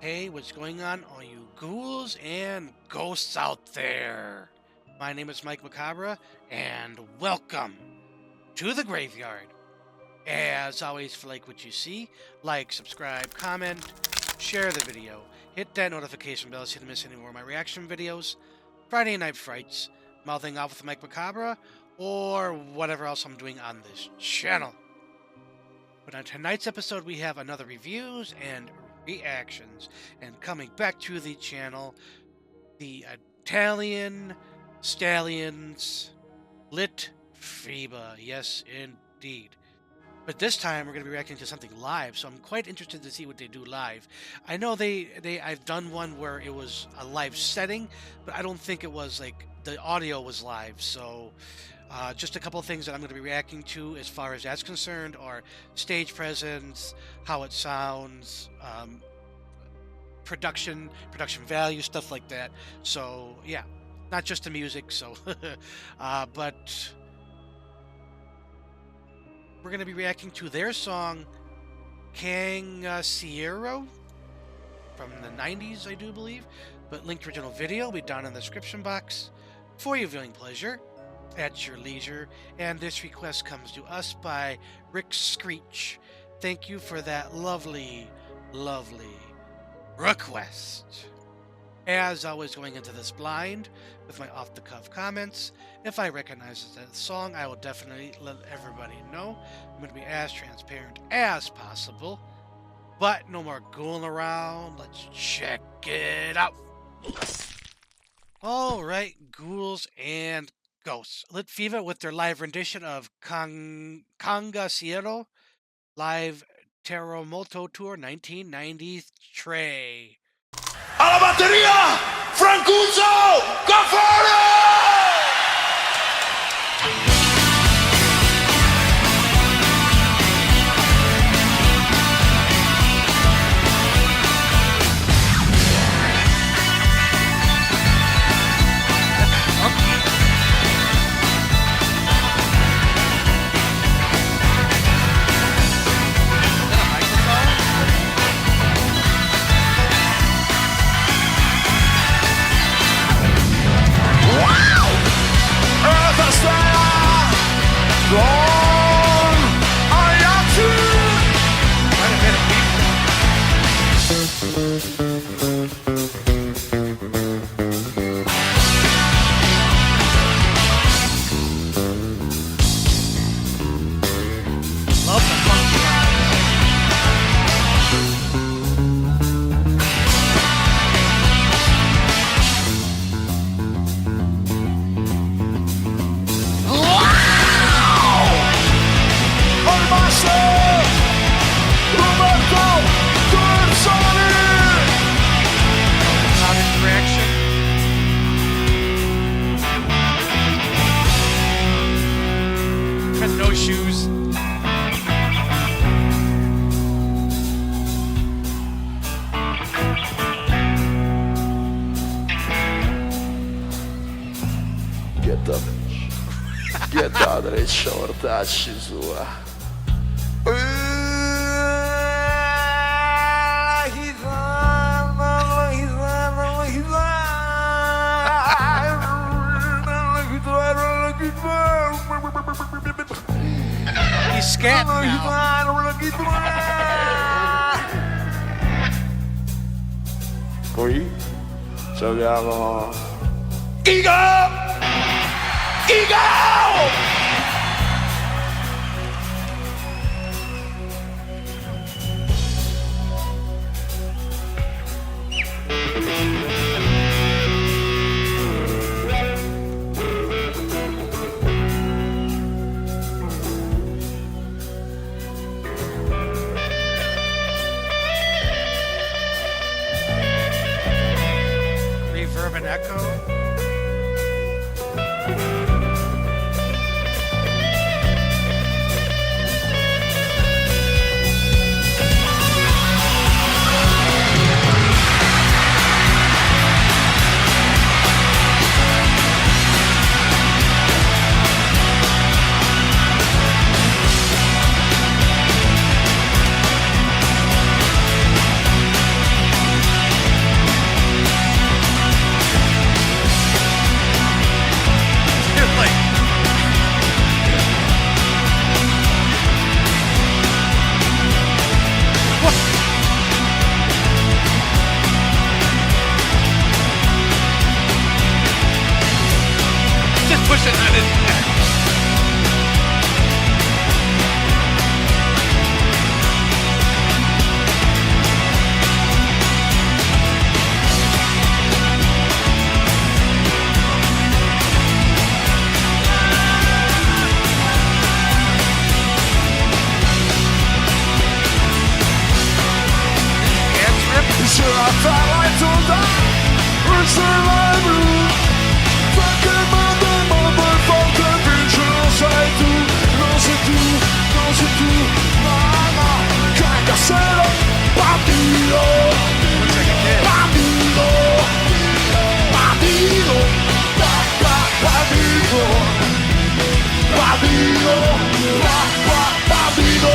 Hey, what's going on, all you ghouls and ghosts out there? My name is Mike Macabre, and welcome to the graveyard. As always, if you like what you see, like, subscribe, comment, share the video, hit that notification bell so you don't miss any more of my reaction videos, Friday Night Frights, Mouthing Off with Mike Macabre, or whatever else I'm doing on this channel. But on tonight's episode, we have another reviews and reactions. And coming back to the channel, the Italian Stallions LITFIBA. Yes, indeed. But this time we're going to be reacting to something live, so I'm quite interested to see what they do live. I know I've done one where it was a live setting, but I don't think it was like the audio was live. So just a couple of things that I'm going to be reacting to as far as that's concerned are stage presence, how it sounds, production value, stuff like that. So yeah, not just the music. So but we're going to be reacting to their song Cangaceiro from the 90s, I do believe. But linked original video will be down in the description box for your viewing pleasure at your leisure. And this request comes to us by Rick Screech. Thank you for that lovely request. As always, going into this blind with my off-the-cuff comments. If I recognize that song, I will definitely let everybody know. I'm going to be as transparent as possible. But no more ghouling around. Let's check it out. Alright, ghouls and ghosts. LITFIBA with their live rendition of Cangaceiro live Terremoto Tour 1993. Alla batteria, Francuccio, go for it! No shoes. Get shortaci sua. He's scatting now. Poi giochiamo Igo! Reverb and echo. Sur un phare étonnant, un survivor. Fucking demande forte vigilance et tout. Non c'est tout, non c'est tout. Mama, Cangaceiro, Bandido, Bandido, Bandido, Bandido, Bandido, Bandido.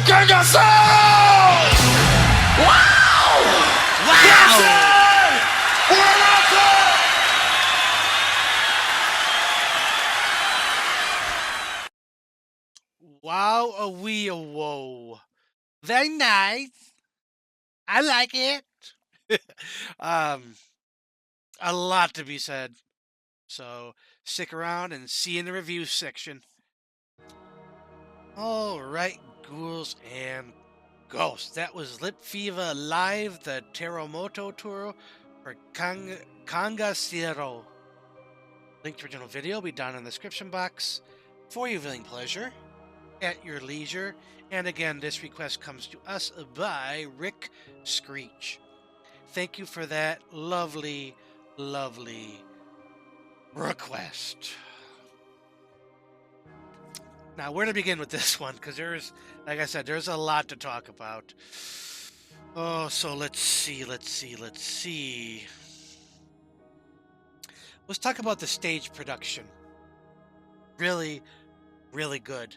Cangaceiro! Wow! Wow! Wow, a wee, a whoa. Very nice. I like it. A lot to be said. So stick around and see you in the review section. All right, ghouls and ghosts. That was LITFIBA Live, the Terremoto tour for Cangaceiro. Link to original video will be down in the description box for your viewing pleasure at your leisure. And again, this request comes to us by Rick Screech. Thank you for that lovely, lovely request. Now, where to begin with this one? Because there's, like I said, there's a lot to talk about. Oh, so let's see. Let's talk about the stage production. Really, really good.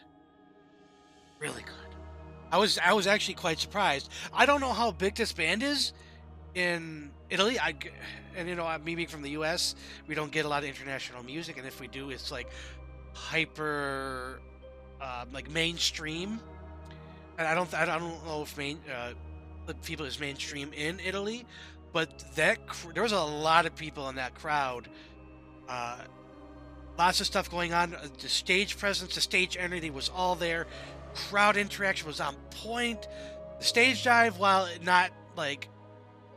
Really good. I was actually quite surprised. I don't know how big this band is in Italy. And you know, me being from the U.S., we don't get a lot of international music, and if we do, it's like hyper, like mainstream. And I don't know if people is mainstream in Italy, but there was a lot of people in that crowd. Lots of stuff going on. The stage presence, the stage energy was all there. Crowd interaction was on point. The stage dive, while not like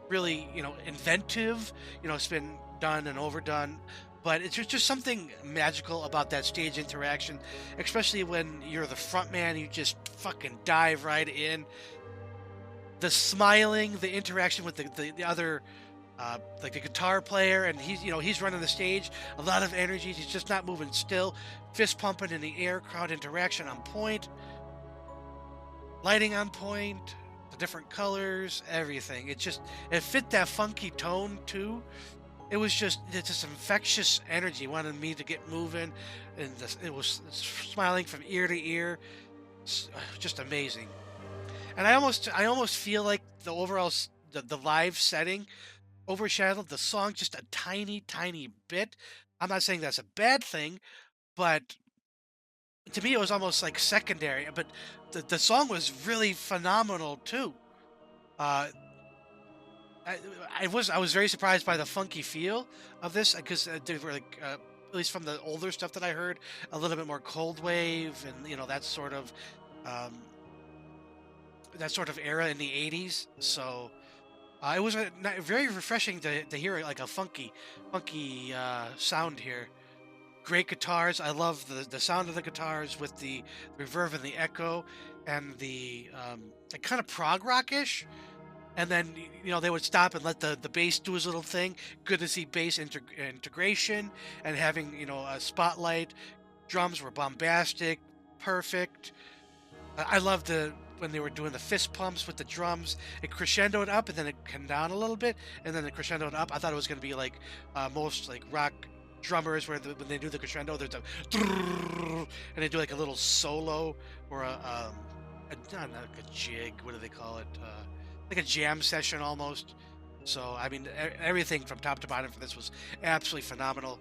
really, you know, inventive, you know, it's been done and overdone, but it's just something magical about that stage interaction, especially when you're the front man. You just fucking dive right in. The smiling, the interaction with the other, like the guitar player, and he's running the stage. A lot of energy. He's just not moving still. Fist pumping in the air. Crowd interaction on point. Lighting on point. The different colors. Everything. It fit that funky tone too. It's just infectious energy. Wanted me to get moving, and it was smiling from ear to ear. It's just amazing. And I almost feel like the overall the live setting overshadowed the song just a tiny bit. I'm not saying that's a bad thing, but to me it was almost like secondary, but the song was really phenomenal too. Uh, I, I was very surprised by the funky feel of this because they were like at least from the older stuff that I heard, a little bit more cold wave and um, that sort of era in the '80s. So it was very refreshing to hear like a funky sound here. Great guitars. I love the sound of the guitars with the reverb and the echo and the like kind of prog rockish. And then they would stop and let the bass do his little thing. Good to see bass integration and having a spotlight. Drums were bombastic, perfect. I loved when they were doing the fist pumps with the drums. It crescendoed up and then it came down a little bit, and then it crescendoed up. I thought it was going to be like most like rock drummers where when they do the crescendo, there's a and they do like a little solo or not like a jig. What do they call it? Like a jam session almost. So I mean, everything from top to bottom for this was absolutely phenomenal.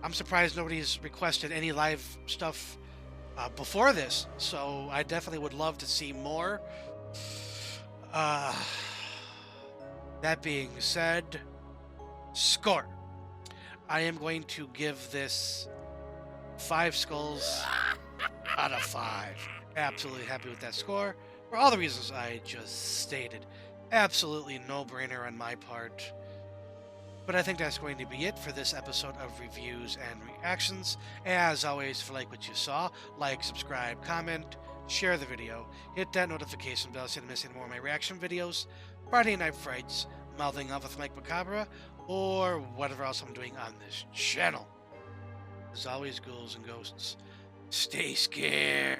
I'm surprised nobody's requested any live stuff before this, so I definitely would love to see more. Uh, that being said, score. I am going to give this 5 skulls out of 5. Absolutely happy with that score for all the reasons I just stated. Absolutely no-brainer on my part. But I think that's going to be it for this episode of Reviews and Reactions. As always, if you like what you saw, like, subscribe, comment, share the video, hit that notification bell so you don't miss any more of my reaction videos, Friday Night Frights, Mouthing Off with Mike Macabre, or whatever else I'm doing on this channel. As always, ghouls and ghosts, stay scared.